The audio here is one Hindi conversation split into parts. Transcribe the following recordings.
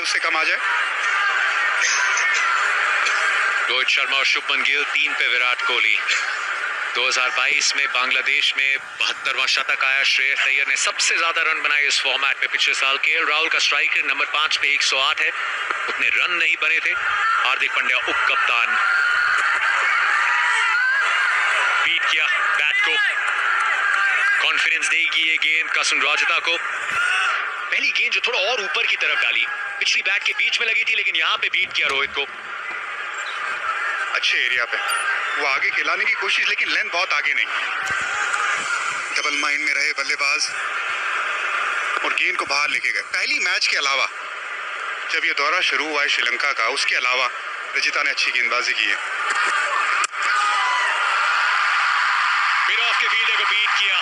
उससे कम आ जाए। रोहित शर्मा और शुभमन गिल 3 पे विराट कोहली। 2022 में बांग्लादेश में 72वां शतक आया। श्रेयस अय्यर ने सबसे ज्यादा रन बनाए इस फॉर्मेट में पिछले साल। केएल राहुल का स्ट्राइक रेट नंबर 5 पे 108 है, उतने रन नहीं बने थे। हार्दिक पांड्या उप कप्तान, बीट किया बैट को। कॉन्फिडेंस देगी ये गेंद कसम राजता को। पहली गेंद जो थोड़ा और ऊपर की तरफ डाली, पिछली बैट के बीच में लगी थी, लेकिन यहाँ पे बीट किया रोहित को। अच्छे एरिया पे वो आगे खिलाने की कोशिश, लेकिन लेंथ बहुत आगे नहीं। डबल माइंड में रहे बल्लेबाज और गेंद को बाहर लेके गए। पहली मैच के अलावा जब ये दौरा शुरू हुआ है श्रीलंका का, उसके अलावा रजिता ने अच्छी गेंदबाजी की है। मिड ऑफ के फील्डर को बीट किया।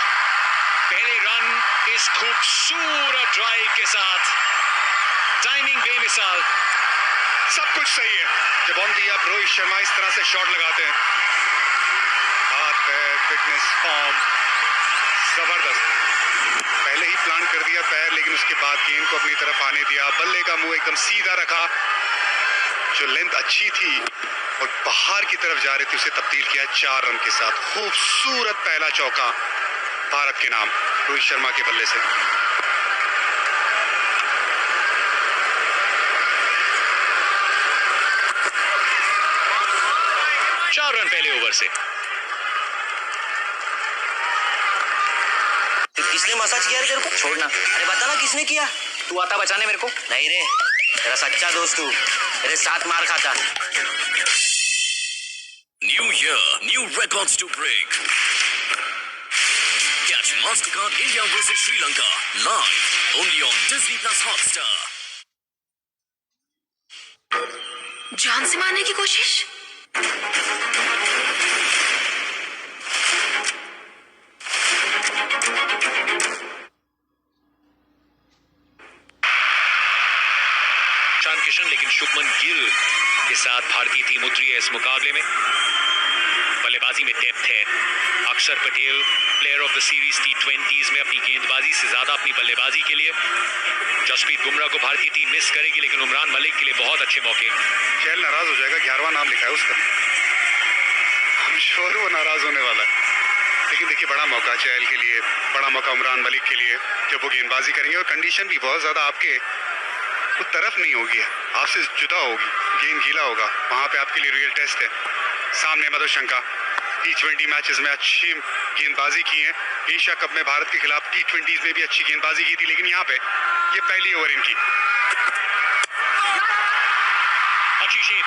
पहले रन इस खूबसूरत ड्राइव के साथ, टाइमिंग बेमिसाल, सब कुछ सही है। जब ऑन दी आप रोहित शर्मा इस तरह से शॉट लगाते हैं, हाथ पैर फिटनेस फॉर्म जबरदस्त। पहले ही प्लान कर दिया पैर, लेकिन उसके बाद गेंद को अपनी तरफ आने दिया। बल्ले का मुंह एकदम सीधा रखा, जो लेंथ अच्छी थी और बाहर की तरफ जा रही थी उसे तब्दील किया 4 रन के साथ। खूबसूरत पहला चौका भारत के नाम रोहित शर्मा के बल्ले से। चार रन पहले ओवर से। किसने मसाज किया रे तेरे को? छोड़ना। अरे बता ना किसने किया? तू आता बचाने मेरे को? नहीं रे, तेरा सच्चा दोस्त तू, तेरे साथ मार खाता। New year, new records to break. Catch Mastercard India vs Sri Lanka live only on Disney Plus Hotstar. जान से मारने की कोशिश। ईशान किशन, लेकिन शुभमन गिल के साथ भारतीय टीम उतरी है इस मुकाबले में। बल्लेबाजी में डेप्थ है। अक्षर Patel player of the series T20s में अपनी गेंदबाजी से ज्यादा अपनी बल्लेबाजी के लिए। जसप्रीत बुमराह को भारतीय टीम मिस करेगी, लेकिन उमरान मलिक के लिए बहुत अच्छे मौके। चहल नाराज हो जाएगा, 11वां नाम लिखा है उसका, हम श्योर वो नाराज होने वाला है। लेकिन देखिए, बड़ा मौका चहल के लिए, बड़ा मौका उमरान मलिक के लिए जब वो गेंदबाजी करेंगे। और कंडीशन भी बहुत ज्यादा आपके वो तरफ नहीं होगी, आपसे जुदा होगी, गेंद गीला होगा, वहां पे आपके लिए रियल टेस्ट है। सामने मधुशंका T20 मैचेस में अच्छी गेंदबाजी की है। एशिया कप में भारत के खिलाफ T20s में भी अच्छी गेंदबाजी की थी, लेकिन यहाँ पे ये पहली ओवर इनकी। अच्छी शेप,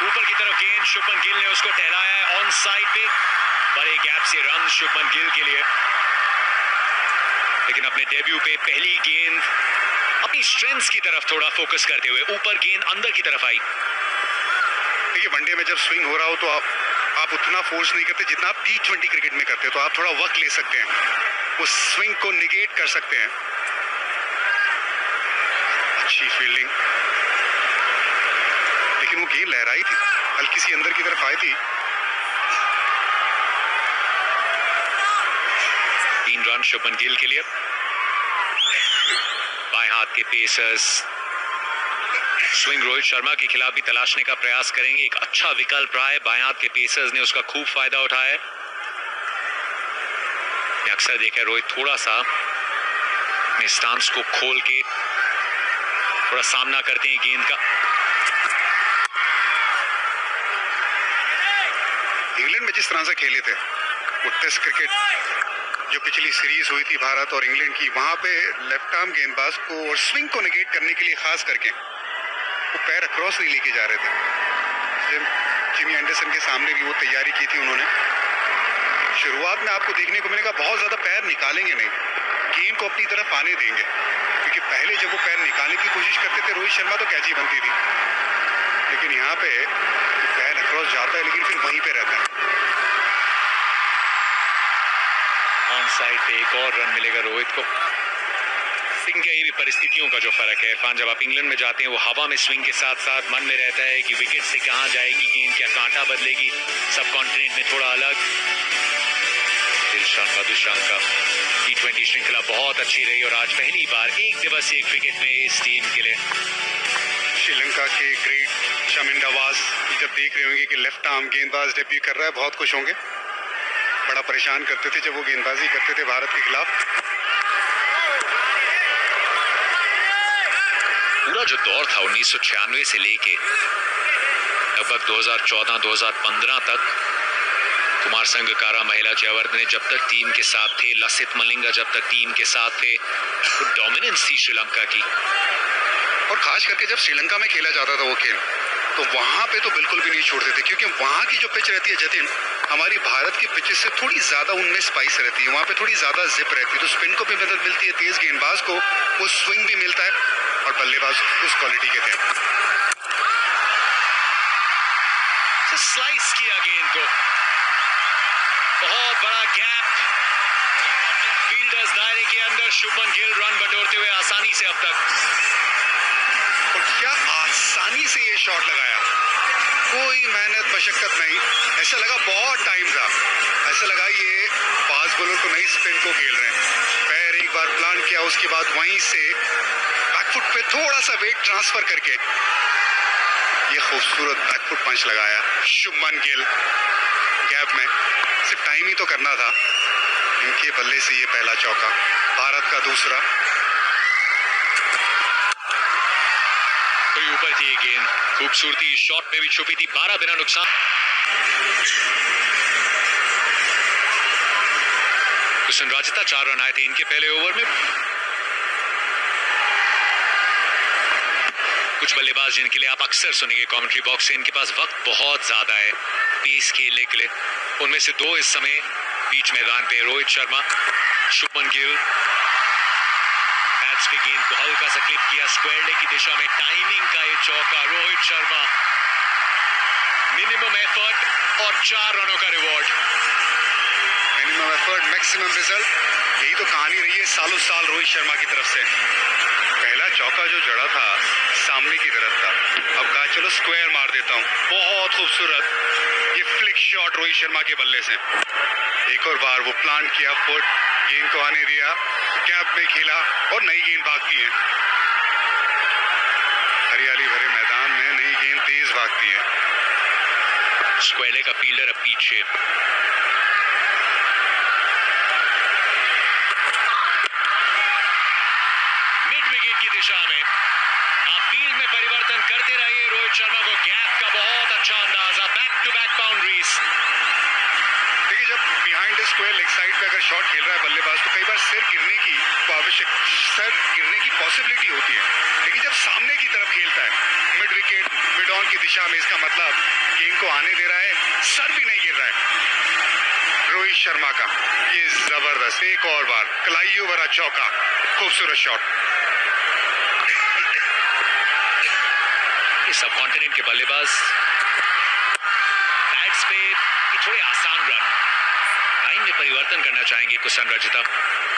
ऊपर की तरफ गेंद, शुभमन गिल ने उसको टहलाया है ऑन साइड पे। बड़े गैप से रन शुभमन गिल के लिए, लेकिन अपने डेब्यू पे पहली गेंद अपनी स्ट्रेंथ्स की तरफ थोड़ा फोकस करते हुए ऊपर गेंद अंदर की तरफ आई। देखिए, वनडे में जब स्विंग हो रहा हो तो आप उतना फोर्स नहीं करते जितना आप T20 क्रिकेट में करते हो, तो आप थोड़ा वक्त ले सकते हैं, उस स्विंग को निगेट कर सकते हैं। अच्छी फील्डिंग, लेकिन वो गेंद लहराई थी, हल्की सी अंदर की तरफ आई थी। 3 रन शुभमन गिल के लिए। बाएं हाथ के पेसर्स स्विंग रोहित शर्मा के खिलाफ भी तलाशने का प्रयास करेंगे। एक अच्छा विकल्प रहा है, बाएं हाथ के पेसर्स ने उसका खूब फायदा उठाया है। अक्सर देखा रोहित थोड़ा सा अपने स्टांस को खोल के थोड़ा सामना करते हैं गेंद का। इंग्लैंड में जिस तरह से खेले थे वो टेस्ट क्रिकेट जो पिछली सीरीज हुई थी भारत और इंग्लैंड की, वहां पे लेफ्ट आर्म गेंदबाज को और स्विंग को निगेट करने के लिए खास करके वो पैर अक्रॉस नहीं लेके जा रहे थे। जिमी एंडरसन के सामने भी वो तैयारी की थी उन्होंने। शुरुआत में आपको देखने को मिलेगा बहुत ज्यादा पैर निकालेंगे नहीं, गेंद को अपनी तरफ आने देंगे, क्योंकि पहले जब वो पैर निकालने की कोशिश करते थे रोहित शर्मा तो कैची बनती थी, लेकिन यहाँ पे पैर अक्रॉस जाता है लेकिन फिर वहीं पे रहता है। ऑन साइड पे एक और रन मिलेगा रोहित को। स्विंग के भी परिस्थितियों का जो फर्क है इरफान, जब आप इंग्लैंड में जाते हैं वो हवा में स्विंग के साथ साथ मन में रहता है कि विकेट से कहाँ जाएगी गेंद, क्या कांटा बदलेगी। सब कॉन्टिनेंट में थोड़ा अलग। दिलशान मधुशान का T20 श्रृंखला बहुत अच्छी रही और आज पहली बार एक दिवसीय क्रिकेट में इस टीम के लिए श्रीलंका के ग्रेट शमिंदावास जब देख रहे होंगे कि लेफ्ट आर्म गेंदबाज डेब्यू कर रहा है, बहुत खुश होंगे। बड़ा परेशान करते थे जब वो गेंदबाजी करते थे भारत के खिलाफ। पूरा जो दौर था 1996 से लेके लगभग 2014-2015 तक, कुमार संगकारा, महिला जयवर्धने जब तक टीम के साथ थे, लसित मलिंगा जब तक टीम के साथ थे, तो डोमिनेंस थी श्रीलंका की। और खास करके जब श्रीलंका में खेला जाता था वो खेल, तो वहां पे तो बिल्कुल भी नहीं छोड़ते थे, क्योंकि वहां की जो पिच रहती है जतिन, हमारी भारत की पिचेस से थोड़ी ज्यादा उनमें स्पाइस रहती है। वहां पे थोड़ी ज्यादा जिप रहती है, तो स्पिन को भी मदद मिलती है, तेज गेंदबाज को वो स्विंग भी मिलता है, और बल्लेबाज उस क्वालिटी के थे। स्लाइस किया गेंद को, बहुत बड़ा गैप, फील्डर्स दायरे के अंदर, शुभमन गिल रन बटोरते हुए आसानी से अब तक। और क्या आसानी से ये शॉट लगाया, कोई मेहनत मशक्कत नहीं। ऐसा लगा बहुत टाइम था, ऐसा लगा ये फास्ट बॉलर को नहीं, स्पिन को खेल रहे हैं। पैर एक बार प्लांट किया, उसके बाद वहीं से बैकफुट पे थोड़ा सा वेट ट्रांसफर करके ये खूबसूरत बैकफुट पंच लगाया शुभमन गिल। गैप में सिर्फ टाइम ही तो करना था। इनके बल्ले से ये पहला चौका, भारत का दूसरा। कोई ऊपर थी ये गेंद, खूबसूरती शॉट में भी छुपी थी, 12 बिना नुकसान। कुशन राजिता 4 रन आए थे इनके पहले ओवर में। कुछ बल्लेबाज जिनके लिए आप अक्सर सुनेंगे कमेंट्री बॉक्स से, इनके पास वक्त बहुत ज्यादा है पेस खेलने के लिए। उनमें से दो इस समय बीच मैदान पे, रोहित शर्मा, शुभमन गिल। बैट्स पे गेंद को हल्का सा क्लिप किया स्क्वायर लेग की दिशा में, टाइमिंग का ये चौका, रोहित शर्मा, मिनिमम एफर्ट और 4 रनों का reward. Minimum effort maximum result, यही तो कहानी रही है सालों साल रोहित शर्मा की तरफ से। पहला चौका जो जड़ा था सामने की तरफ था, अब कहा चलो स्क्वायर मार देता हूं। बहुत खूबसूरत ये फ्लिक शॉट रोहित शर्मा के बल्ले से। एक और बार वो प्लांट किया फुट, गेंद को आने दिया, गैप में खेला और नई गेंद भागती है। हरियाली भरे मैदान में नई गेंद तेज भागती है। स्क्वायर का फील्डर अब पीछे, मिड विकेट की दिशा में। आप फील्ड में परिवर्तन करते रहिए, रोहित शर्मा को गैप का बहुत अच्छा अंदाजा, बैक टू बैक बाउंड्रीज। देखिए जब behind the square leg side पे अगर शॉट खेल रहा है बल्लेबाज, तो कई बार सिर गिरने की पॉसिबिलिटी होती है, लेकिन जब सामने की तरफ खेलता है मिड विकेट मिड ऑन की दिशा में, इसका मतलब गेंद को आने दे रहा है, सर भी नहीं गिर रहा है रोहित शर्मा का। ये जबरदस्त, एक और बार कलाइयों भरा चौका, खूबसूरत शॉट। ये सब कॉन्टिनेंट के बल्लेबाज बैट्स पे ये थोड़े आसान रन, लाइन में परिवर्तन करना चाहेंगे कुशन रजिता।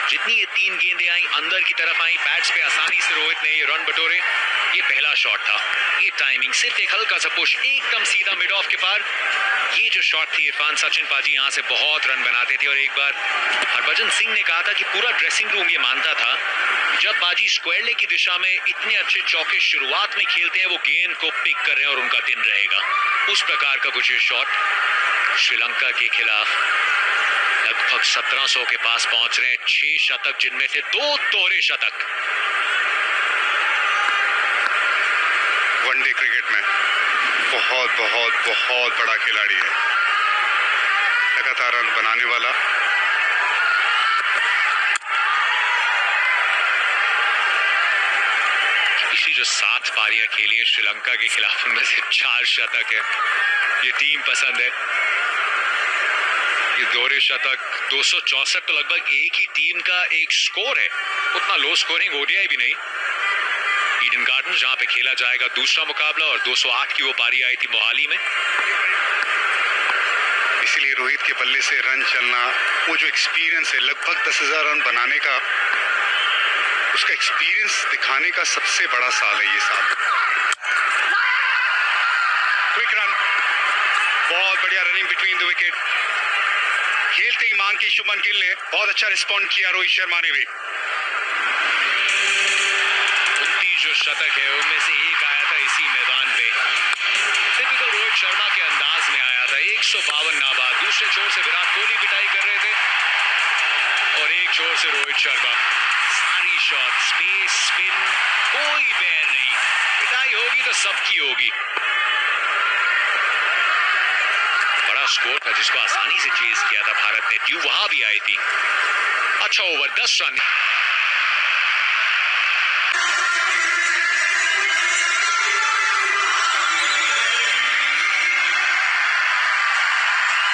जितनी ये 3 गेंदें आई अंदर की तरफ आई, बैट्स पे आसानी से रोहित ने ये रन बटोरे। ये पहला शॉट था, ये टाइमिंग, सिर्फ एक हल्का सा पुश, एकदम सीधा मिड ऑफ के पार। ये जो शॉट थी इरफान सचिन पाजी यहाँ से बहुत रन बनाते थे, और एक बार हरभजन सिंह ने कहा था कि पूरा ड्रेसिंग रूम ये मानता था जब पाजी स्क्वायर लेग की दिशा में इतने अच्छे चौके शुरुआत में खेलते हैं, वो गेंद को पिक कर रहे हैं और उनका दिन रहेगा। उस प्रकार का कुछ ये शॉट श्रीलंका के खिलाफ लगभग 1700 के पास पहुंच रहे हैं, 6 शतक जिनमें से 2 दोहरे शतक। वनडे क्रिकेट में बहुत बहुत बहुत बड़ा खिलाड़ी है, लगातार रन बनाने वाला। इसी जो 7 पारियां खेली है श्रीलंका के खिलाफ, उनमें से 4 शतक है। ये टीम पसंद है, ये दोहरे शतक। 264 तो लगभग एक ही टीम का एक स्कोर है, उतना लो स्कोरिंग ओडीआई भी नहीं। ईडन गार्डन जहां पे खेला जाएगा दूसरा मुकाबला, और 208 की वो पारी आई थी मोहाली में। इसलिए रोहित के बल्ले से रन चलना, वो जो एक्सपीरियंस है लगभग 10,000 रन बनाने का, उसका एक्सपीरियंस दिखाने का सबसे बड़ा साल है ये साल। क्विक रन, बहुत बढ़िया रनिंग बिटवीन द विकेट। खेलते ही मांग की शुभमन गिल ने बहुत अच्छा रिस्पॉन्ड किया, रोहित शर्मा ने भी। 29 जो शतक है उनमें से एक आया था इसी 152 नाबाद। दूसरे छोर से विराट कोहली पिटाई कर रहे थे और एक छोर से रोहित शर्मा। सारी शॉट, स्पेस, स्पिन, कोई बैर नहीं। पिटाई होगी तो सबकी होगी। बड़ा स्कोर था जिसको आसानी से चेज किया था भारत ने। ड्यू वहां भी आई थी। अच्छा ओवर, 10 रन।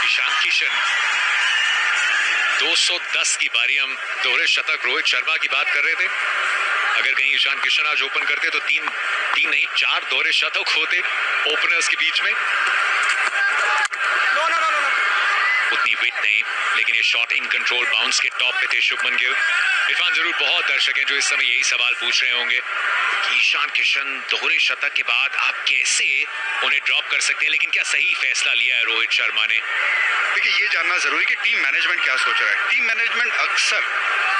ईशान किशन 210 की पारी। हम दोहरे शतक रोहित शर्मा की बात कर रहे थे। अगर कहीं ईशान किशन आज ओपन करते तो तीन नहीं 4 दोहरे शतक होते ओपनर्स के बीच में। उतनी विट नहीं, लेकिन ये शॉट इन कंट्रोल बाउंस के टॉप पे थे शुभमन गिल। इरफान, जरूर बहुत दर्शक हैं जो इस समय यही सवाल पूछ रहे होंगे कि ईशान किशन दोहरे शतक के बाद आप कैसे उन्हें ड्रॉप कर सकते हैं, लेकिन क्या सही फैसला लिया है रोहित शर्मा ने? देखिए, ये जानना जरूरी कि टीम मैनेजमेंट क्या सोच रहा है। टीम मैनेजमेंट अक्सर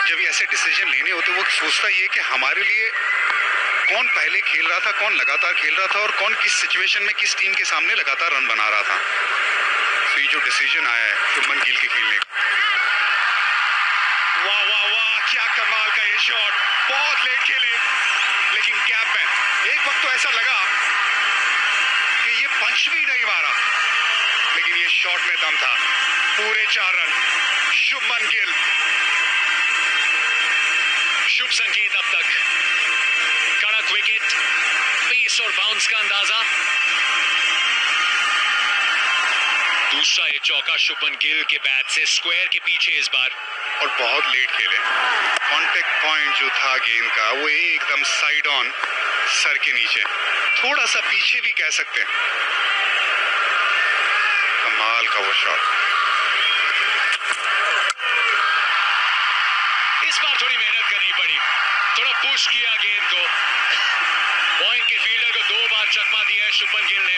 जब ऐसे डिसीजन लेने होते वो सोचता ये कि हमारे लिए कौन पहले खेल रहा था, कौन लगातार खेल रहा था और कौन किस सिचुएशन में किस टीम के सामने लगातार रन बना रहा था। तो ये जो डिसीजन आया है शुभमन गिल के खेलने का, वाह वाह वाह, क्या कमाल का ये शॉट। बहुत लेट खेले लेकिन कैप में। एक वक्त तो ऐसा लगा कि ये पंच भी नहीं मारा, लेकिन ये शॉट में दम था। पूरे 4 रन शुभमन गिल। शुभ संकेत अब तक। कड़क विकेट, पेस और बाउंस का अंदाजा। दूसरा ये चौका शुभमन गिल के बैट से स्क्वायर के पीछे इस बार। और बहुत लेट खेले। कॉन्टेक्ट पॉइंट जो था गेंद का वो एकदम साइड ऑन, सर के नीचे, थोड़ा सा पीछे भी कह सकते हैं। कमाल का वो शॉट। इस बार थोड़ी मेहनत करनी पड़ी, थोड़ा पुश किया गेंद को। पॉइंट के फील्डर को 2 बार चकमा दिया है शुभमन गिल ने।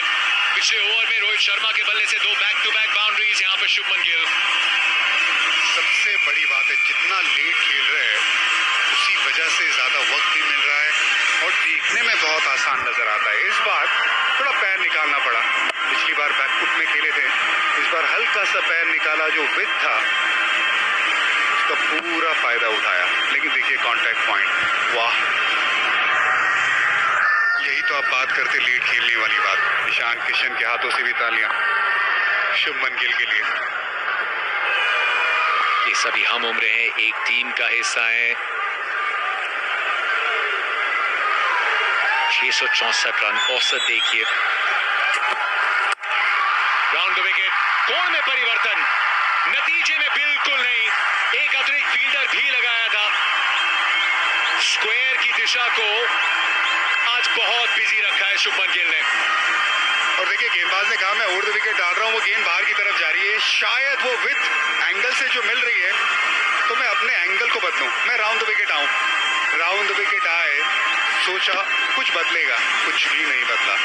पिछले ओवर में रोहित शर्मा के बल्ले से 2 बैक टू बैक बाउंड्रीज। यहाँ पे शुभमन गिल। सबसे बड़ी बात है, जितना लेट खेल रहे हैं उसी वजह से ज्यादा वक्त भी मिल रहा है और देखने में बहुत आसान नजर आता है। इस बार थोड़ा पैर निकालना पड़ा। पिछली बार बैकफुट में खेले थे, इस बार हल्का सा पैर निकाला। जो विथ था उसका पूरा फायदा उठाया। लेकिन देखिए कॉन्टैक्ट पॉइंट, वाह। यही तो आप बात करते लेट खेलने वाली बात। ईशान किशन के हाथों से भी तालियां शुभमन गिल के लिए। ये सभी हम उम्र हैं, एक टीम का हिस्सा है। 664 रन औसत देखिए। राउंड द विकेट, कोण में परिवर्तन, नतीजे में बिल्कुल नहीं। एक अतिरिक्त फील्डर भी लगाया था। स्क्वायर की दिशा को आज बहुत बिजी रखा है शुभमन गिल ने। और देखिए गेंदबाज ने कहा मैं ओवर द विकेट डाल रहा हूं, वो गेंद बाहर की तरफ जा रही है। शायद वो विथ एंगल से जो मिल रही है तो मैं अपने एंगल को बदलूं, मैं राउंड द विकेट आऊं। राउंड द विकेट आए, सोचा कुछ बदलेगा, कुछ भी नहीं बदला।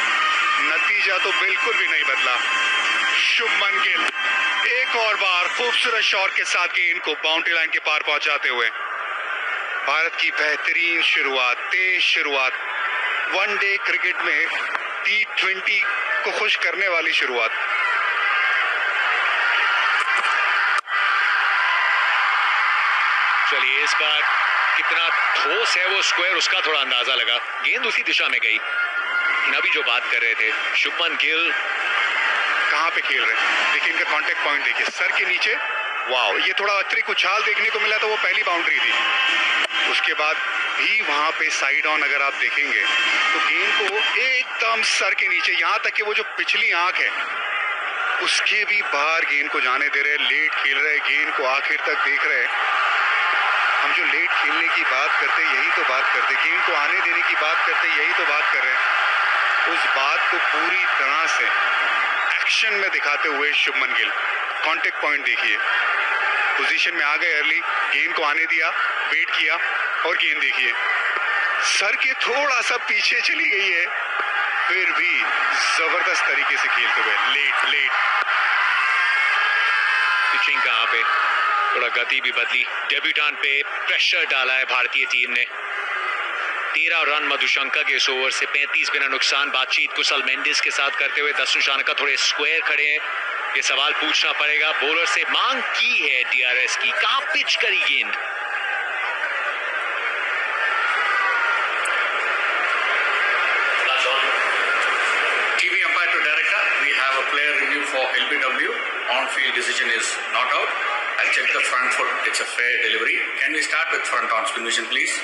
नतीजा तो बिल्कुल भी नहीं बदला। शुभमन गिल एक और बार खूबसूरत शॉट के साथ गेंद को बाउंड्री लाइन के पार पहुंचाते हुए भारत की बेहतरीन शुरुआत, तेज शुरुआत, वनडे क्रिकेट में T20 को खुश करने वाली शुरुआत। चलिए इस बार कितना ठोस है वो स्क्वायर, उसका थोड़ा अंदाजा लगा। गेंद उसी दिशा में गई। अभी जो बात कर रहे थे शुभमन गिल कहां पे खेल रहे हैं, देखिए इनका कांटेक्ट पॉइंट देखिए, सर के नीचे। वाह, ये थोड़ा अतिरिक्त उछाल देखने को मिला था, वो पहली बाउंड्री थी। उसके बाद भी वहां पे साइड ऑन अगर आप देखेंगे तो गेंद को एकदम सर के नीचे, यहां तक कि वो जो पिछली आंख है उसके भी बाहर गेंद को जाने दे रहे। लेट खेल रहे, गेंद को आखिर तक देख रहे। हम जो लेट खेलने की बात करते यही तो बात करते, गेंद को आने देने की बात करते यही तो बात कर रहे हैं। उस बात को पूरी तरह से एक्शन में दिखाते हुए शुभमन गिल। कांटेक्ट पॉइंट देखिए, पोजीशन में आ गए अर्ली, गेंद को आने दिया, वेट किया और गेंद देखिए सर के थोड़ा सा पीछे चली गई है, फिर भी जबरदस्त तरीके से खेलते हुए। लेट पिचिंग कहां पे, थोड़ा गति भी बदली। डेब्यूटेंट पे प्रेशर डाला है भारतीय टीम ने। 13 रन मधुशंका के इस ओवर से, 35 बिना नुकसान। बातचीत कुशल मेंडिस के साथ करते हुए 10 निशान का थोड़े स्क्वायर खड़े हैं। ये सवाल पूछना पड़ेगा बॉलर से। मांग की है डीआरएस की, कहां पिच करी गेंद। TV umpire to director, we have a player review for LBW. On-field decision is not out. I'll check the front foot. It's a fair delivery. Can we start with front on spin mission, please?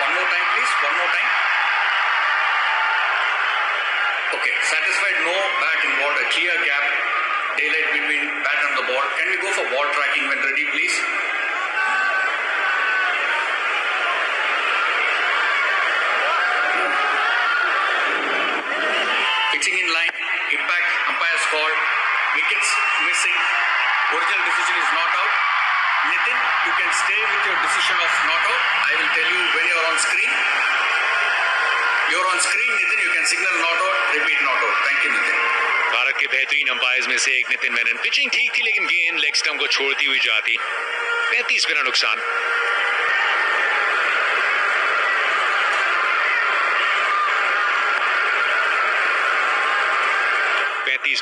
One more time, please. One more time. Okay, satisfied, no bat involved, a clear gap, daylight between bat and the ball. Can we go for ball tracking when ready, please? Pitching in line, impact, umpire's call, wickets missing, original decision is not out. Nitin, you can stay with your decision of not out. I will tell you when you are on screen. You're on screen, Nitin. You can signal not out, repeat not out. Thank you, Nitin. Bharat के बेहतरीन अंपायर्स में से एक नितिन मेनन। पिचिंग ठीक थी लेकिन गेंद लेग स्टंप को छोड़ती हुई जाती। 35 बिना नुकसान।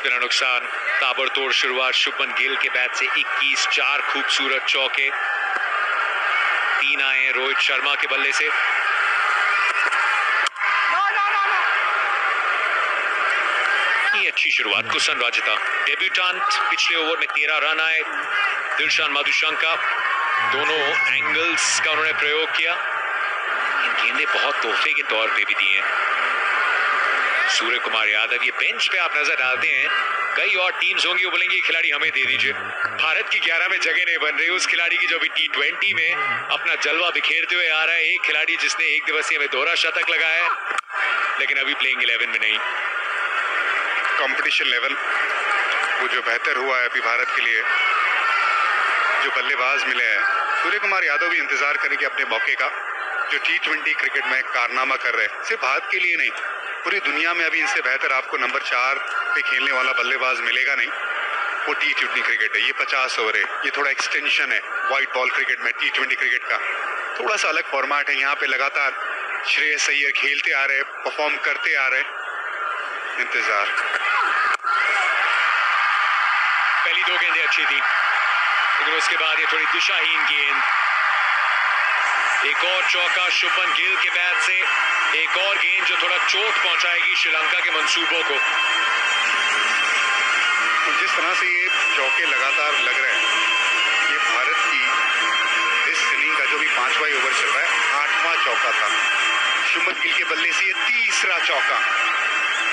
बिना नुकसान। ताबड़तोड़ शुरुआत शुभमन गिल के बैट से 21, 4 खूबसूरत चौके, 3 आए हैं रोहित शर्मा के बल्ले से। ये अच्छी शुरुआत कुशन राजता डेब्यूटेंट। पिछले ओवर में 13 रन आए। दिलशान मधुशंका, दोनों एंगल्स का उन्होंने प्रयोग किया। इन गेंदे बहुत तोहफे के तौर पे भी दिए हैं। सूर्य कुमार यादव, ये बेंच पे आप नजर डालते हैं, कई और टीम्स होंगी वो बोलेंगे खिलाड़ी हमें दे दीजिए। भारत की 11 में जगह नहीं बन रही उस खिलाड़ी की जो भी T20 में अपना जलवा बिखेरते हुए आ रहा है। एक खिलाड़ी जिसने एक दिवसीय में दोहरा शतक लगाया है लेकिन अभी प्लेइंग 11 में नहीं। कंपटीशन लेवल वो जो बेहतर हुआ है अभी भारत के लिए, जो बल्लेबाज मिले हैं, सूर्य कुमार यादव भी इंतजार करेंगे अपने मौके का, जो T20 क्रिकेट में कारनामा कर रहे हैं। सिर्फ भारत के लिए नहीं, पूरी दुनिया में अभी इनसे बेहतर आपको नंबर 4 पे खेलने वाला बल्लेबाज मिलेगा नहीं। वो T20 क्रिकेट है, ये 50 ओवर है, ये थोड़ा एक्सटेंशन है व्हाइट बॉल क्रिकेट में। T20 क्रिकेट का थोड़ा सा अलग फॉर्मेट है। यहाँ पे लगातार श्रेयस अय्यर खेलते आ रहे, परफॉर्म करते आ रहे। इंतजार। पहली 2 गेंदें अच्छी थी लेकिन उसके बाद ये थोड़ी दिशाहीन गेंद। एक और चौका शुभमन गिल के बैट से, एक और गेंद जो थोड़ा चोट पहुंचाएगी श्रीलंका के मंसूबों को। जिस तरह से ये चौके लगातार लग रहे हैं, ये भारत की इस इनिंग का जो भी 5वां ओवर चल रहा है, 8वां चौका था शुभमन गिल के बल्ले से, ये 3रा चौका।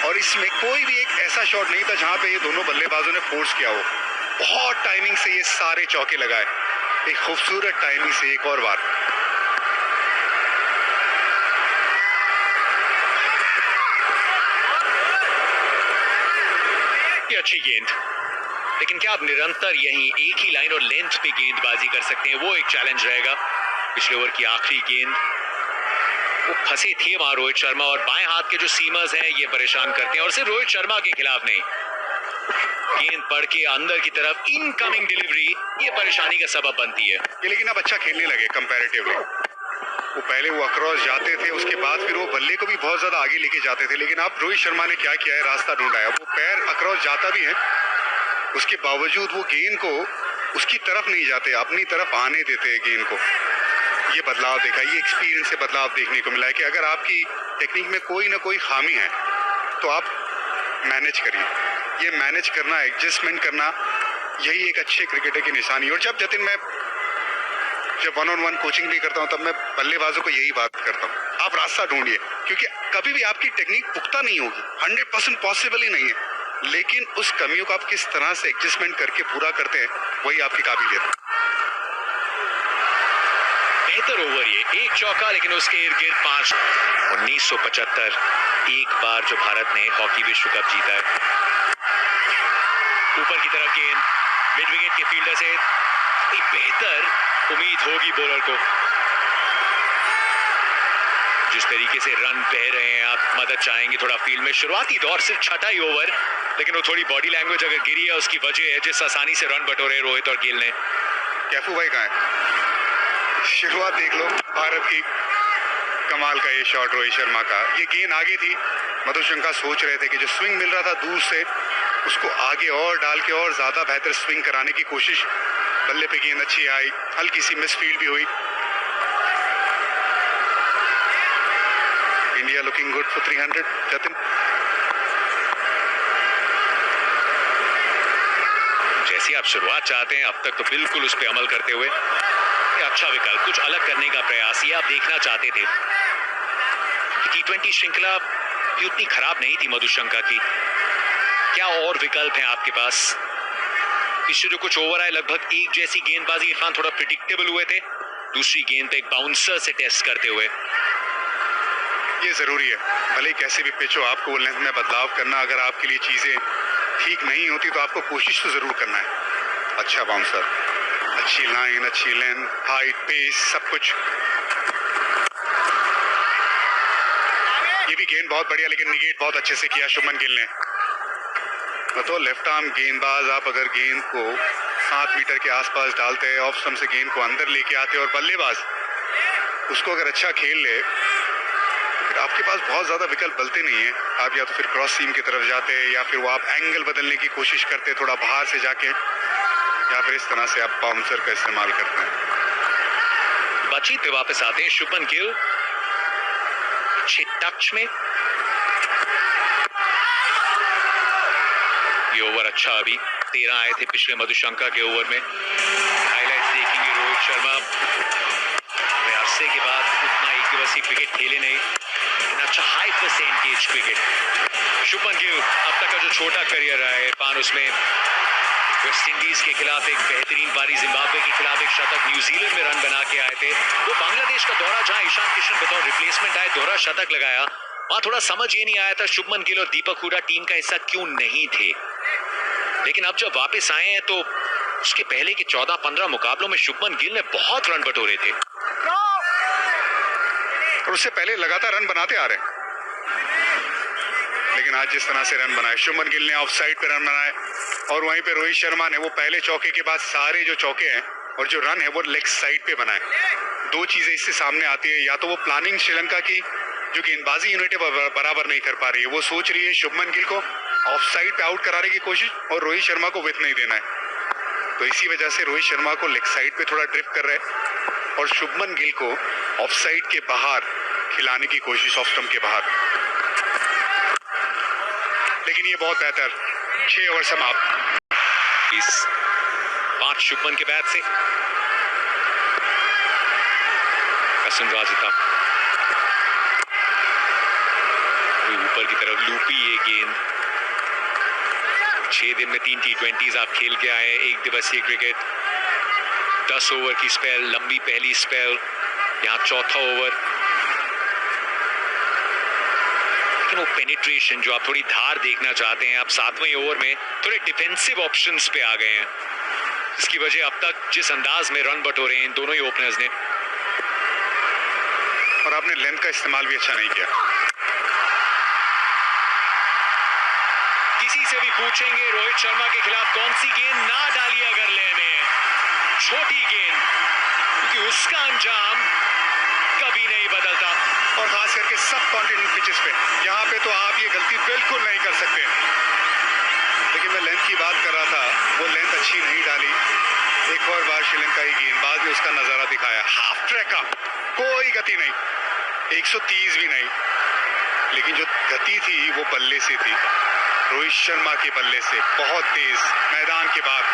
और इसमें कोई भी एक ऐसा शॉट नहीं था जहां पे ये दोनों बल्लेबाजों ने फोर्स किया हो। बहुत टाइमिंग से ये सारे चौके लगाए, एक खूबसूरत टाइमिंग से। एक और बार ये अच्छी गेंद, लेकिन क्या आप निरंतर यहीं एक ही लाइन और लेंथ पे गेंदबाजी कर सकते हैं? वो एक चैलेंज रहेगा। पिछले ओवर की आखिरी गेंद, वो फंसे थे वहां रोहित शर्मा, और बाएं हाथ के जो सीमर्स हैं ये परेशान करते हैं। और सिर्फ रोहित शर्मा के खिलाफ नहीं, गेंद पड़ के अंदर की तरफ इनकमिंग डिलीवरी ये परेशानी का सबब बनती है। ये लेकिन अब अच्छा खेलने लगे कंपैरेटिवली। वो पहले वो अक्रॉस जाते थे, उसके बाद फिर वो बल्ले को भी बहुत ज्यादा आगे लेके जाते थे। लेकिन अब रोहित शर्मा ने क्या किया है, रास्ता ढूंढा है। वो पैर अक्रॉस जाता भी है, उसके बावजूद वो गेंद को उसकी तरफ नहीं जाते, अपनी तरफ आने देते हैं गेंद को। ये बदलाव देखा, ये एक्सपीरियंस से बदलाव देखने को मिला है कि अगर आपकी टेक्निक में कोई ना कोई खामी है तो आप मैनेज करिए। ये मैनेज करना, एडजस्टमेंट करना, यही एक अच्छे क्रिकेटर की निशानी। और जब जतिन मैं जब 1-on-1 कोचिंग भी करता हूं तब मैं बल्लेबाजों को यही बात करता हूं, आप रास्ता ढूंढिए, क्योंकि कभी भी आपकी टेक्निक पुख्ता नहीं होगी, 100% पॉसिबल ही नहीं है। लेकिन उस कमियों को आप किस तरह से एडजस्टमेंट करके पूरा करते हैं, वही आपकी काबिलियत है। बेहतर ओवर ये, एक चौका लेकिन उसके इर्द गिर्द 5। 1975 एक बार जो भारत ने हॉकी विश्व कप जीता है। ऊपर की तरफ गेंद, मिड विकेट के फील्डर से एक बेहतर उम्मीद होगी बॉलर को। जिस तरीके से रन बह रहे हैं, आप मदद चाहेंगे थोड़ा फील्ड में। शुरुआती दौर सिर्फ 6ठा ही ओवर, लेकिन वो थोड़ी बॉडी लैंग्वेज अगर गिरी है उसकी वजह है जिस आसानी से रन बटोरे रोहित और गिल ने। कैफू भाई कहाँ है? शुरुआत देख लो भारत की, कमाल का ये शॉट रोहित शर्मा का। ये गेंद आगे थी, मधुशंका सोच रहे थे कि जो स्विंग मिल रहा था दूर से उसको आगे और डाल के और ज्यादा बेहतर स्विंग कराने की कोशिश। बल्ले पे गेंद अच्छी आई, हल्की सी मिस फील्ड भी हुई। India looking good for 300। Jatin, जैसी आप शुरुआत चाहते हैं अब तक तो बिल्कुल उस पर अमल करते हुए ये अच्छा विकल्प, कुछ अलग करने का प्रयास ये आप देखना चाहते थे। T20 श्रृंखला भी उतनी खराब नहीं थी मधुशंका की, क्या और विकल्प हैं आपके पास? पिछले जो कुछ ओवर आए लगभग एक जैसी गेंदबाजी इरफान थोड़ा प्रिडिक्टेबल हुए थे, दूसरी गेंद पे एक बाउंसर से टेस्ट करते हुए। ये जरूरी है, भले ही कैसे भी पिच हो आपको लेंथ में बदलाव करना। अगर आपके लिए चीजें ठीक नहीं होती तो आपको कोशिश तो जरूर करना है। अच्छा बाउंसर, अच्छी लाइन, अच्छी लेंथ, हाइट, पेस, सब कुछ। ये भी गेंद बहुत बढ़िया, लेकिन निगेट बहुत अच्छे से किया शुभमन गिल ने। तो लेफ्ट आर्म गेंदबाज, आप अगर गेंद को 7 मीटर के आसपास डालते हैं, ऑफ स्टंप से गेंद को अंदर लेके आते हैं और बल्लेबाज उसको अगर अच्छा खेल ले तो फिर आपके पास बहुत ज्यादा विकल्प बलते नहीं है। आप या तो फिर क्रॉस सीम की तरफ जाते हैं, या फिर वो आप एंगल बदलने की कोशिश करते हैं थोड़ा बाहर से जाके, या फिर इस तरह से आप बाउंसर का इस्तेमाल करते हैं। बातचीत पे वापस आते हैं। शुभमन गिल अच्छे टच में, ये ओवर अच्छा, अभी 13 आए थे पिछले मधुशंका के ओवर में। हाइलाइट्स देखेंगे रोहित शर्मा अरसे के बाद उतना एक दिवसीय क्रिकेट खेले नहीं, लेकिन अच्छा high percentage cricket. Shubman Gill अब तक का जो छोटा करियर रहा है इरफान, उसमें वेस्ट इंडीज के खिलाफ एक बेहतरीन पारी, जिम्बाब्वे के खिलाफ एक शतक, न्यूजीलैंड में रन बना के आए थे। वो बांग्लादेश का दौरा जहां ईशान किशन बतौर रिप्लेसमेंट आए, दोहरा शतक लगाया, वहां थोड़ा समझ ये नहीं आया था शुभमन गिल और दीपक हुडा टीम का हिस्सा क्यों नहीं थे। लेकिन अब जब वापस आए हैं तो उसके पहले के 14-15 मुकाबलों में शुभमन गिल ने बहुत रन बटोरे थे और उससे पहले लगातार रन बनाते आ रहे हैं। लेकिन आज जिस तरह से रन बनाए शुभमन गिल ने, ऑफ साइड पे रन बनाए, और वहीं पे रोहित शर्मा ने वो पहले चौके के बाद सारे जो चौके हैं और जो रन है वो लेग साइड पे बनाए। दो चीजें इससे सामने आती है, या तो वो प्लानिंग श्रीलंका की जो गेंदबाजी यूनिट बराबर नहीं कर पा रही है, वो सोच रही है शुभमन गिल को ऑफ साइड पे आउट कराने की कोशिश और रोहित शर्मा को विथ नहीं देना है। तो इसी वजह से रोहित शर्मा को लेग साइड पे थोड़ा ड्रिफ्ट कर रहे हैं और शुभमन गिल को ऑफ साइड के बाहर खिलाने की कोशिश, ऑफ स्टंप के बाहर। लेकिन ये बहुत बेहतर, 6 ओवर समाप्त। 5 शुभमन के बैट से हसन राजिता ऊपर की तरफ लूपी ये गेंद। 6 दिन में 3 T20s आप खेल के आए, एक दिवसीय क्रिकेट, 10 ओवर की स्पेल, लंबी पहली स्पेल, यहाँ चौथा ओवर। लेकिन वो पेनिट्रेशन जो आप थोड़ी धार देखना चाहते हैं, आप 7वें ओवर में थोड़े डिफेंसिव ऑप्शंस पे आ गए हैं, इसकी वजह अब तक जिस अंदाज में रन बटोरे हैं दोनों ही ओपनर्स ने, और आपने लेंथ का इस्तेमाल भी अच्छा नहीं किया। किसी से भी पूछेंगे रोहित शर्मा के खिलाफ कौन सी गेंद ना डाली अगर लेने, छोटी गेंद, क्योंकि उसका अंजाम कभी नहीं बदलता। और खास करके सब कॉन्टिनेंट पिचेस पे, यहाँ पे तो आप ये गलती बिल्कुल नहीं कर सकते। लेकिन मैं लेंथ की बात कर रहा था, वो लेंथ अच्छी नहीं डाली। एक और बार श्रीलंकाई गेंदबाज ने उसका नजारा दिखाया, हाफ ट्रैक का, कोई गति नहीं, 130 भी नहीं, लेकिन जो गति थी वो बल्ले से थी, रोहित शर्मा के बल्ले से, बहुत तेज मैदान के बाद।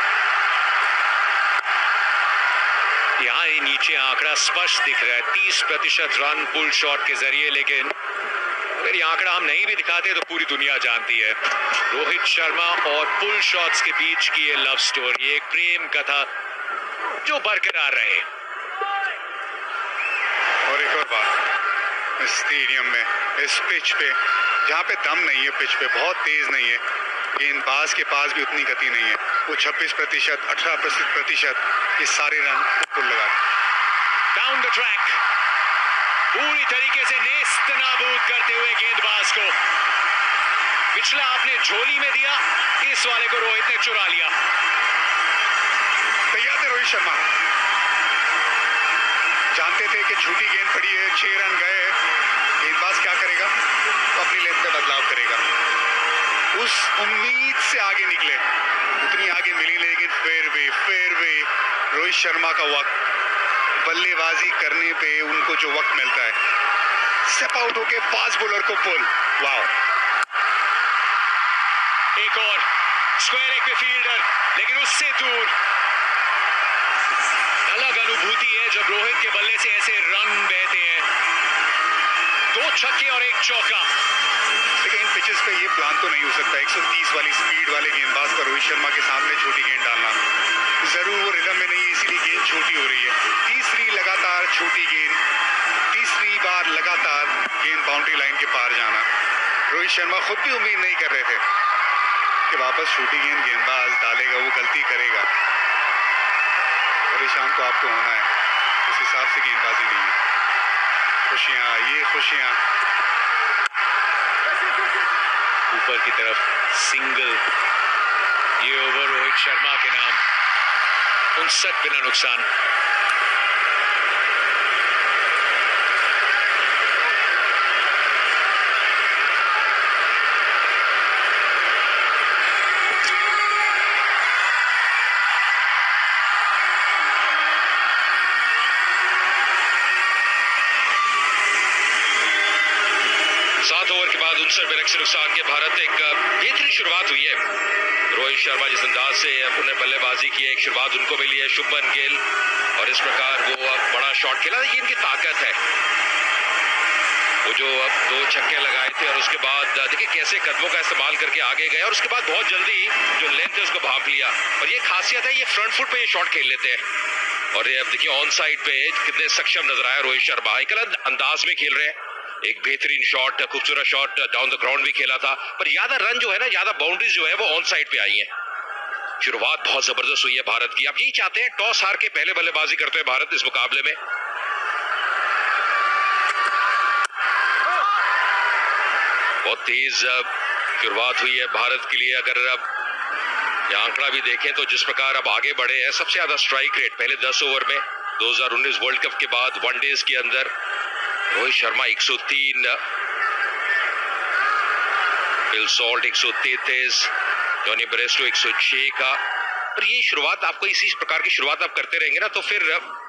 यहाँ ये नीचे आंकड़ा स्पष्ट दिख रहा है, 30% रन पुल शॉट के जरिए, लेकिन अगर ये आंकड़ा हम नहीं भी दिखाते तो पूरी दुनिया जानती है रोहित शर्मा और पुल शॉट्स के बीच की ये लव स्टोरी, एक प्रेम कथा जो बरकरार रहे। और एक और बात, स्टेडियम में इस पिच पे जहाँ पे दम नहीं है, पिच पे बहुत तेज नहीं है, गेंदबाज के पास भी उतनी गति नहीं है, वो 26%, 18%, ये सारे रन कुल लगा डाउन द ट्रैक पूरी तरीके से नेस्त नाबूद करते हुए गेंदबाज को। पिछला आपने झोली में दिया, इस वाले को रोहित ने चुरा लिया। तैयार थे रोहित शर्मा जानते थे कि झूठी गेंद पड़ी है, 6 रन गए, गेंदबाज क्या करेगा? तो अपनी लेंथ में बदलाव करेगा। उस उम्मीद से आगे निकले, उतनी आगे मिली, लेकिन फेयरवे रोहित शर्मा का वक्त, बल्लेबाजी करने पे उनको जो वक्त मिलता है, स्टेप आउट होके फास्ट बॉलर को पुल, वाओ। एक और स्क्वायर एक पे फील्डर, लेकिन उससे दूर। अलग अनुभूति है जब रोहित के बल्ले से ऐसे रन बहते हैं। 2 छक्के और 1 चौका। लेकिन इन पिचेस पे ये प्लान तो नहीं हो सकता, 130 वाली स्पीड वाले गेंदबाज का रोहित शर्मा के सामने छोटी गेंद डालना। जरूर वो रिदम में नहीं है, इसीलिए गेंद छोटी हो रही है। तीसरी लगातार छोटी गेंद, तीसरी बार लगातार गेंद बाउंड्री लाइन के पार जाना। रोहित शर्मा खुद भी उम्मीद नहीं कर रहे थे कि वापस छोटी गेंद गेंदबाज डालेगा, वो गलती करेगा। परेशान तो आपको होना है, उस हिसाब से गेंदबाजी नहीं है। खुशियां, ये खुशियां। ऊपर की तरफ सिंगल, ये ओवर रोहित शर्मा के नाम, 59 बिना नुकसान। ओवर के बाद 59 रन से नुकसान के भारत एक बेहतरीन शुरुआत हुई है। रोहित शर्मा जिस अंदाज से अपने बल्लेबाजी की है, एक शुरुआत उनको मिली है। शुभमन गिल और इस प्रकार वो बड़ा शॉट खेला, ये इनकी ताकत है। वो जो अब 2 छक्के लगाए थे और उसके बाद देखिए कैसे कदमों का इस्तेमाल करके आगे गए और उसके बाद बहुत जल्दी जो लेंथ है उसको भाप लिया। और ये खासियत है, ये फ्रंट फुट पे ये शॉट खेल लेते हैं। और ये अब देखिए ऑन साइड पे कितने सक्षम नजर आया रोहित शर्मा, एक अलग अंदाज में खेल रहे हैं। एक बेहतरीन शॉट, खूबसूरत शॉट डाउन द ग्राउंड भी खेला था, पर ज्यादा रन जो है ना, ज्यादा बाउंड्रीज जो है वो ऑन साइड पे आई हैं। शुरुआत बहुत जबरदस्त हुई है भारत की। अब यही चाहते हैं, टॉस हार के पहले बल्लेबाजी करते हैं भारत इस मुकाबले में। बहुत तेज शुरुआत हुई है भारत के लिए। अगर अब ये आंकड़ा भी देखें तो जिस प्रकार अब आगे बढ़े हैं, सबसे ज्यादा स्ट्राइक रेट पहले 10 ओवर में 2019 वर्ल्ड कप के बाद वनडेज के अंदर Rohit Sharma 103, bill salt 133, Johnny Bairstow 106 का। पर ये शुरुआत आपको इसी प्रकार की शुरुआत आप करते रहेंगे ना, तो फिर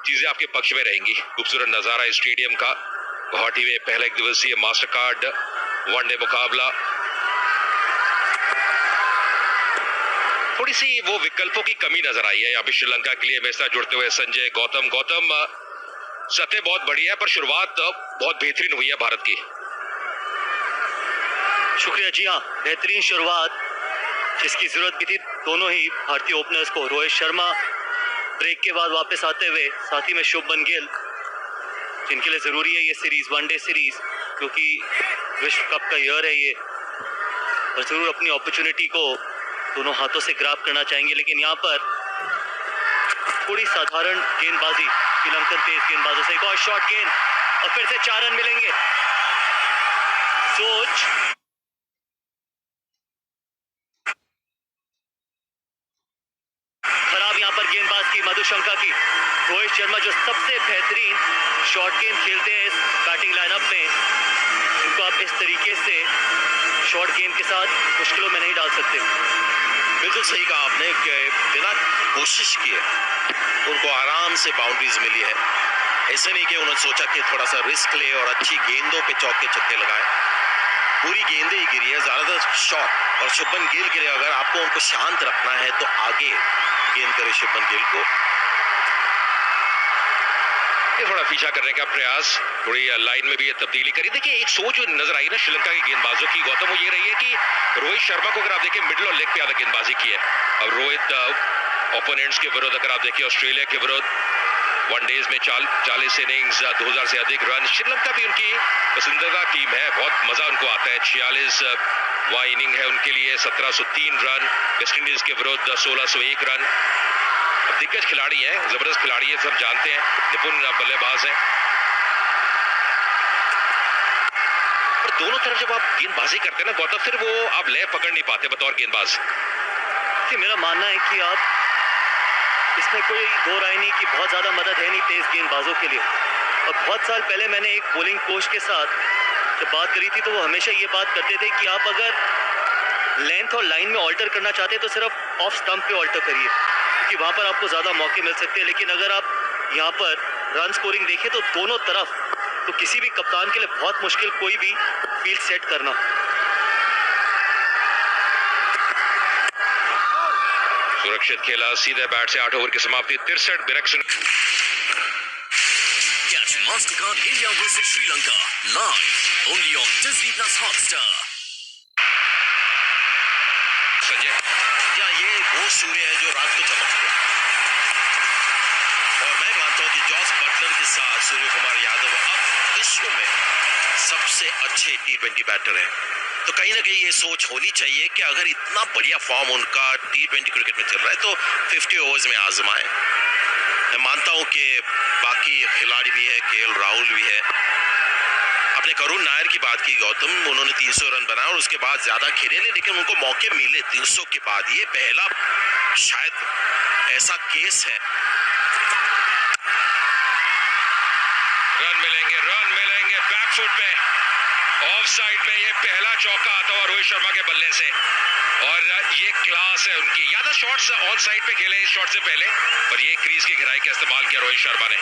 चीजें आपके पक्ष में रहेंगी। खूबसूरत नजारा इस स्टेडियम का, गुवाहाटी में पहला 1 दिवसीय मास्टर कार्ड वनडे मुकाबला। थोड़ी सी वो विकल्पों की कमी नजर आई है यहाँ पे श्रीलंका के लिए। मेरे साथ जुड़ते हुए संजय गौतम सतह बहुत बढ़िया है, पर शुरुआत बहुत बेहतरीन हुई है भारत की। शुक्रिया। जी हाँ, बेहतरीन शुरुआत जिसकी जरूरत भी थी दोनों ही भारतीय ओपनर्स को। रोहित शर्मा ब्रेक के बाद वापस आते हुए, साथ ही में शुभमन गिल, जिनके लिए जरूरी है ये सीरीज, वनडे सीरीज, क्योंकि विश्व कप का ईयर है ये, और जरूर अपनी अपॉर्चुनिटी को दोनों हाथों से ग्रैब करना चाहेंगे। लेकिन यहाँ पर थोड़ी साधारण गेंदबाजी श्रीलंकन तेज गेंदबाजों से। एक और शॉट गेंद और फिर से 4 रन मिलेंगे। सोच खराब यहाँ पर गेंदबाज की, मधुशंका की। रोहित शर्मा जो सबसे बेहतरीन शॉट गेंद खेलते हैं इस बैटिंग लाइनअप में, इनको आप इस तरीके से शॉट गेंद के साथ मुश्किलों में नहीं डाल सकते। बिल्कुल सही कहा आपने कि बिना कोशिश किए उनको आराम से बाउंड्रीज मिली है। ऐसे नहीं कि उन्होंने सोचा कि थोड़ा सा रिस्क ले और अच्छी गेंदों पे चौके छक्के लगाए। पूरी गेंदें ही गिरी है, ज्यादातर शॉट। और शुभमन गिल के लिए अगर आपको उनको शांत रखना है तो आगे गेंद करे शुभमन गिल को। ये थोड़ा पीछा करने का प्रयास, थोड़ी लाइन में भी ये तब्दीली करी। देखिए एक सोच जो नजर आई ना श्रीलंका के गेंदबाजों की गौतम, वो ये रही है कि रोहित शर्मा को अगर आप देखें मिडिल और लेग पे ज्यादा गेंदबाजी की है। अब रोहित ओपोनेंट्स के विरुद्ध अगर आप देखिए ऑस्ट्रेलिया के विरुद्ध वनडेज में 40 इनिंग्स, 2000 से अधिक रन। श्रीलंका भी उनकी पसंदीदा टीम है, बहुत मजा उनको आता है। 46 वां इनिंग है उनके लिए, 1703 रन। वेस्ट इंडीज के विरुद्ध 1601 रन। दिग्गज खिलाड़ी हैं, जबरदस्त खिलाड़ी हैं, सब जानते हैं, निपुण बल्लेबाज हैं। पर दोनों तरफ जब आप गेंदबाजी करते हैं ना गौतम, फिर वो आप लय पकड़ नहीं पाते बतौर गेंदबाज। कि मेरा मानना है कि आप इसमें कोई दो राय नहीं कि बहुत ज़्यादा मदद है नहीं तेज़ गेंदबाजों के लिए। और बहुत साल पहले मैंने एक बॉलिंग कोच के साथ जब बात करी थी तो वो हमेशा ये बात करते थे कि आप अगर लेंथ और लाइन में ऑल्टर करना चाहते हैं तो सिर्फ ऑफ स्टंप पे ऑल्टर करिए, क्योंकि वहाँ पर आपको ज़्यादा मौके मिल सकते हैं। लेकिन अगर आप यहाँ पर रन स्कोरिंग देखें तो दोनों तरफ तो किसी भी कप्तान के लिए बहुत मुश्किल कोई भी फील्ड सेट करना। सुरक्षित खेला, सीधे बैट से 8 ओवर की समाप्ति, 63 direction. Catch Mastercard India vs Sri Lanka live only on Disney Plus Hotstar. Sanjay, या ये वो सूर्य है जो रात को चमकते हैं। और मैं मानता हूं कि जॉस बटलर के साथ सूर्य कुमार यादव अब विश्व में सबसे अच्छे T20 बैटर हैं। तो कहीं ना कहीं ये सोच होनी चाहिए कि अगर इतना बढ़िया फॉर्म उनका T20 क्रिकेट में चल रहा है तो 50 ओवर्स में आजमाएं। मैं मानता हूं कि बाकी खिलाड़ी भी है, केएल राहुल भी है। आपने करुण नायर की बात की गौतम, उन्होंने 300 रन बनाया और उसके बाद ज्यादा खेले नहीं, लेकिन उनको मौके मिले 300 के बाद। ये पहला शायद ऐसा केस है। रन मिलेंगे बैकफुट पे, ऑफ साइड में ये पहला चौका आता हुआ रोहित शर्मा के बल्ले से। और ये क्लास है उनकी। ज्यादा शॉट्स ऑन साइड पे खेले इस शॉट से पहले, पर ये क्रीज की गहराई का इस्तेमाल किया रोहित शर्मा ने।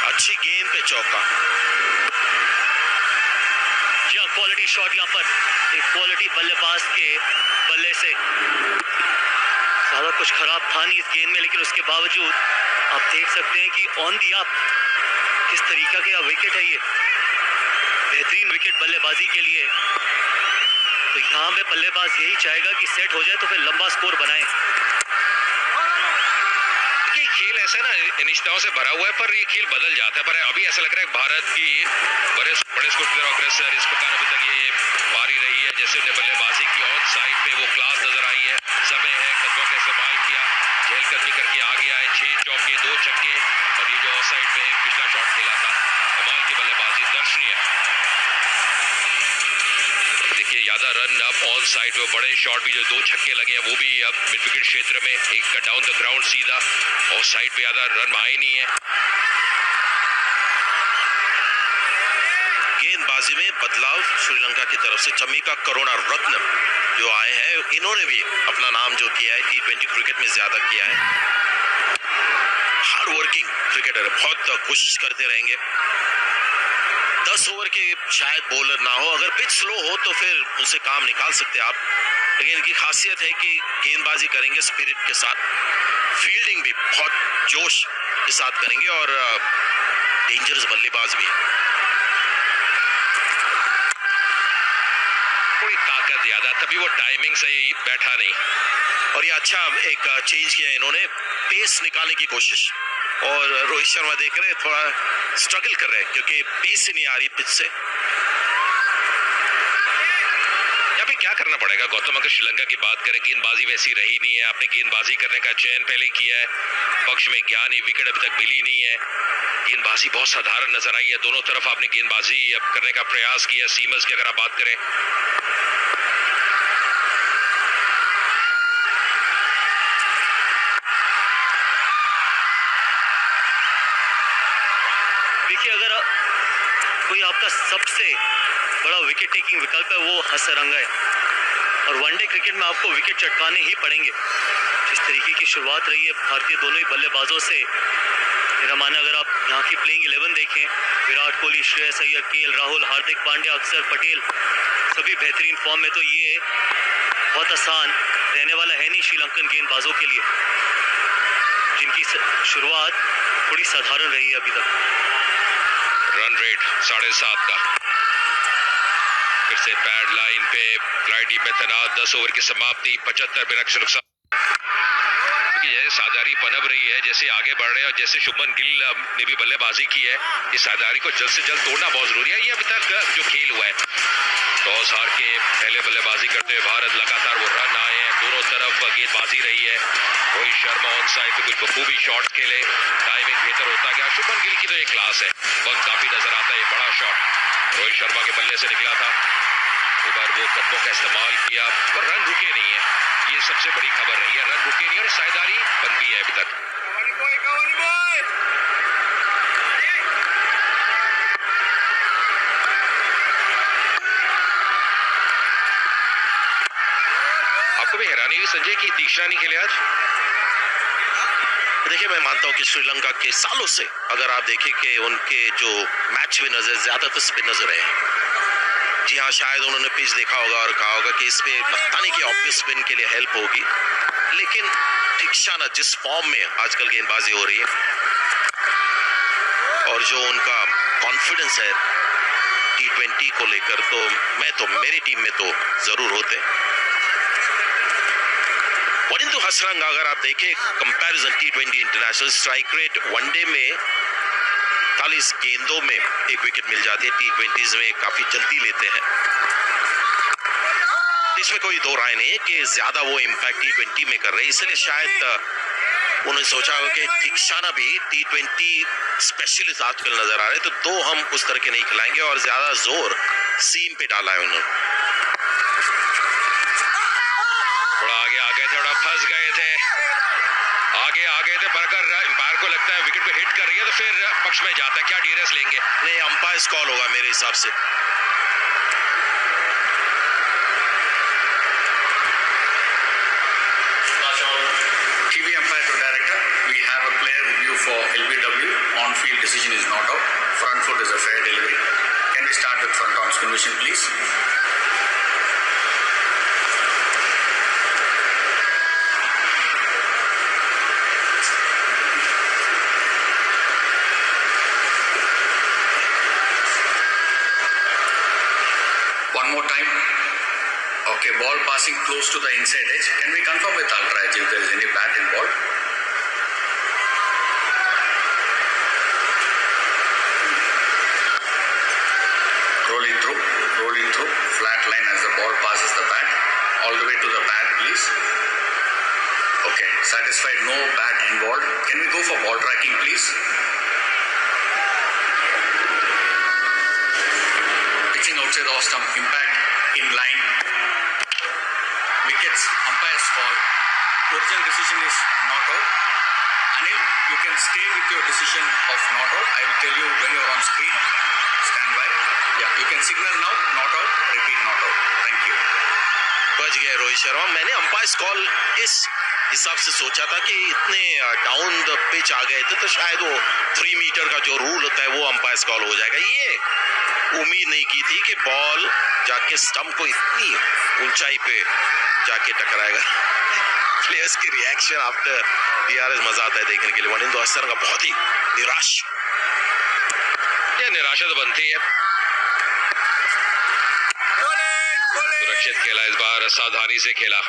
अच्छी गेंद पे चौका। यहाँ क्वालिटी शॉट, यहाँ पर एक क्वालिटी बल्लेबाज के बल्ले से। ज़्यादा कुछ खराब था नहीं इस गेंद में, लेकिन उसके बावजूद आप देख सकते हैं कि ऑन दी अप किस तरीका के विकेट है ये। बेहतरीन विकेट बल्लेबाजी के लिए। तो यहाँ पे बल्लेबाज यही चाहेगा कि सेट हो जाए तो फिर लंबा स्कोर बनाए। खेल ऐसा ना अनिश्चितताओं से भरा हुआ है, पर ये खेल बदल जाता है। पर अभी ऐसा लग रहा है भारत की बड़े स्कोर की तरफ अग्रसर इस प्रकार अभी तक ये पारी रही है। जैसे उन्हें बल्लेबाजी की ऑन साइड पे वो क्लास नजर आई है। समय है, कदमों का इस्तेमाल किया, चहलकदमी करके आ गया है। 6 चौके 2 छक्के, और ये जो ऑफ साइड पे पिछला शॉट खेला था, कमाल की बल्लेबाजी, दर्शनीय। देखिए ज्यादा रन अब ऑन साइड पे, बड़े शॉट भी जो 2 छक्के लगे हैं वो भी अब मिड विकेट क्षेत्र में, एक डाउन द ग्राउंड सीधा। ऑफ साइड पे ज्यादा रन आए नहीं है। गेंदबाजी में बदलाव श्रीलंका की तरफ से। चमिका करुणारत्ने जो आए हैं, इन्होंने भी अपना नाम जो किया है T20 क्रिकेट में ज्यादा किया है। हार्ड वर्किंग क्रिकेटर है, बहुत कोशिश करते रहेंगे। 10 ओवर के शायद बॉलर ना हो, अगर पिच स्लो हो तो फिर उनसे काम निकाल सकते आप। लेकिन इनकी खासियत है कि गेंदबाजी करेंगे स्पिरिट के साथ, फील्डिंग भी बहुत जोश के साथ करेंगे, और डेंजरस बल्लेबाज भी। थोड़ी ताकत ज्यादा, तभी वो टाइमिंग सही बैठा नहीं। और ये अच्छा एक चेंज किया इन्होंने, पेस निकालने की कोशिश। और रोहित शर्मा देख रहे हैं थोड़ा स्ट्रगल कर रहे हैं क्योंकि पेस ही नहीं आ रही पिच से। यहाँ पे क्या करना पड़ेगा गौतम, अगर श्रीलंका की बात करें, गेंदबाजी वैसी रही नहीं है। आपने गेंदबाजी करने का चयन पहले किया है, पक्ष में गया नहीं, विकेट अभी तक मिली नहीं है। गेंदबाजी बहुत साधारण नजर आई है। दोनों तरफ आपने गेंदबाजी करने का प्रयास किया। सीमर्स की अगर आप बात करें, देखिए अगर कोई आपका सबसे बड़ा विकेट टेकिंग विकल्प है वो हसरंगा है, और वनडे क्रिकेट में आपको विकेट चटकाने ही पड़ेंगे। जिस तरीके की शुरुआत रही है भारतीय दोनों ही बल्लेबाजों से, मेरा मानना अगर आप यहाँ की प्लेइंग 11 देखें, विराट कोहली, श्रेयस अय्यर, केएल राहुल, हार्दिक पांड्या, अक्षर पटेल, सभी बेहतरीन फॉर्म में, तो ये बहुत आसान रहने वाला है नहीं श्रीलंकन गेंदबाजों के लिए, जिनकी शुरुआत थोड़ी साधारण रही है अभी तक। रन रेट 7.5 का, फिर से पैड लाइन पे खिलाड़ी में तैनात। 10 ओवर की समाप्ति, 75 विकेट नुकसान। जैसे साझेदारी पनप रही है, जैसे आगे बढ़ रहे हैं, और जैसे शुभमन गिल ने भी बल्लेबाजी की है, इस साझेदारी को जल्द से जल्द तोड़ना बहुत जरूरी है। ये अभी तक जो खेल हुआ है, टॉस हार के पहले बल्लेबाजी करते हुए भारत, लगातार वो रन आए हैं, दोनों तरफ गेंदबाजी रही है। रोहित शर्मा ऑन साइड पे कुछ बखूबी शॉट्स खेले, टाइमिंग बेहतर होता गया। शुभमन गिल की तो एक क्लास है, वक्त काफी नजर आता है। बड़ा शॉट रोहित शर्मा के बल्ले से निकला था, एक बार वो कदमों का इस्तेमाल किया, पर रन रुके नहीं है। ये सबसे बड़ी खबर रही है, रन रुके नहीं और साझेदारी बनती है अभी तक। आपको भी हैरानी हुई संजय कि तीक्ष्णा नहीं खेले आज? देखिए, मैं मानता हूं कि श्रीलंका के सालों से अगर आप देखें कि उनके जो मैच विनर्स है ज्यादातर स्पिनर्स रहे हैं। जी हाँ, शायद उन्होंने पिच देखा होगा और कहा होगा कि इस पे लगता नहीं कि ऑब्वियस स्पिन के लिए हेल्प होगी, लेकिन तीक्ष्णा जिस फॉर्म में आजकल गेंदबाजी हो रही है और जो उनका कॉन्फिडेंस है T20 को लेकर, तो मेरी टीम में तो जरूर होते। वनिंदु हसरंग अगर आप देखें comparison T20 international strike rate one day में 40 गेंदों में एक विकेट मिल जाती है, T20s में काफी जल्दी लेते हैं। इसमें कोई दो राय नहीं है कि ज्यादा वो इम्पैक्ट T20 में कर रहे हैं, इसलिए शायद उन्होंने सोचा होगा कि तीक्ष्णा भी T20 स्पेशलिस्ट आजकल नजर आ रहे, तो दो हम उस तरह के नहीं खिलाएंगे और ज्यादा जोर सीम पे डाला है उन्होंने। थोड़ा आगे आ गए थे, थोड़ा फंस गए थे, आगे आ गए थे, पर अगर अंपायर को लगता है विकेट पे हिट कर रही है तो फिर पक्ष में जाता है, क्या डीआरएस लेंगे? नहीं, अंपायर कॉल होगा मेरे हिसाब से। TV umpire to director. We have a player review for LBW. On-field decision is not out. Front foot is a fair delivery. Can we start with front on spin machine, please? One more time. Okay, ball passing close to the inside edge. Can we confirm with Ultra Edge if there is any bat involved? Roll it through, flat line as the ball passes the bat. All the way to the bat, please. Okay, satisfied, no bat involved. Can we go for ball tracking, please? Pitching outside the off stump, impact in line. Wickets, umpire's call. Original decision is not out. Anil, you can stay with your decision of not out. I will tell you when you are on screen. Stand by. Yeah, you can signal now, not out. Repeat, not out. Thank you. बच गए रोहित शर्मा। मैंने अंपायर कॉल इस हिसाब से सोचा था कि इतने डाउन द पिच आ गए थे तो शायद वो 3 मीटर का जो रूल होता है वो अंपायर कॉल हो जाएगा। ये उम्मीद नहीं की थी कि बॉल जाके स्टंप को इतनी ऊंचाई पे जाके टकराएगा। प्लेयर्स की रिएक्शन आफ्टर डीआरएस मजा आता है देखने के लिए। वनिंदु हसरंग का बहुत ही निराश, ये निराशा तो बनती है। सुरक्षित खेला इस बार, सावधानी से खेला।